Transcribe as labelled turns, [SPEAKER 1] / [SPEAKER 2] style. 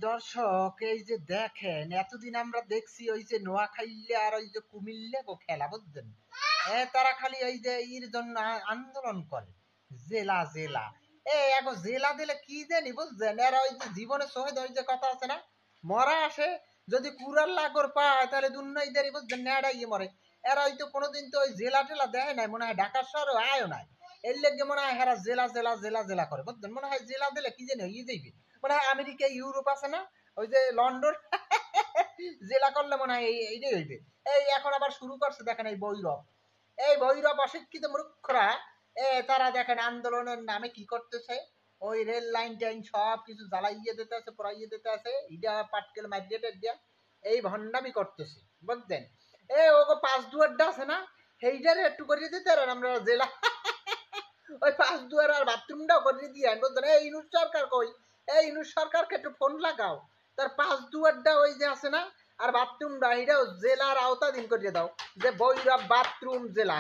[SPEAKER 1] দর্শক এই যে দেখেন এতদিন আমরা দেখছি ওই যে নোয়াখাইলে আর ওই যে কুমিল্লে খেলা বুঝছেন তারা খালি ওই যে এর জন্য আন্দোলন করে জেলা জেলা এখন জেলা দিলে কি জানি বুঝছেন এরা ওই যে জীবনে শহীদ ওই যে কথা আছে না মরা আসে যদি কুড়াল লাগর পায় তাহলে দুর্নয়ীদের বুঝছেন নেড়াইয়ে মরে এরা হয়তো কোনোদিন তো ওই জেলা টেলা দেয় নাই মনে হয় ঢাকা শহরে আয়ও নাই এর লেগে মনে হয় এরা জেলা জেলা জেলা জেলা করে বুঝছেন মনে হয় জেলা দিলে কি জানি হয়ে যাইবে মনে হয় আমেরিকা ইউরোপ আছে না ওই যে লন্ডন জেলা করলে মনে হয় এইটাই হইবে এই এখন আবার শুরু করছে দেখেন এই ভৈরব অশিক্ষিত মূর্খরা তারা দেখেন আন্দোলনের নামে কি করতেছে ওই রেল লাইন টাইন সব কিছু জ্বালাইয়ে দিতে আছে পড়াইয়ে দিতে আছে ইটা পাটকেল মাইগ্রেটের দিয়া এই ভণ্ডামি করতেছে বুঝছেন ওগো পাঁচ দুয়ারটা আছে না সেইটারে একটু করিয়ে দিতে আর আমরা জেলা ওই পাঁচ দুয়ার আর বাথরুমটাও করিয়ে দিয়ে বুঝছেন এই ইনুস সরকার কই এই ইনুস সরকারকে একটু ফোন লাগাও তার পাঁচ দুয়ারটা ওই যে আছে না আর বাথরুমটা এটাও জেলার আওতাধীন করিয়ে দাও যে ভৈরব বাথরুম জেলা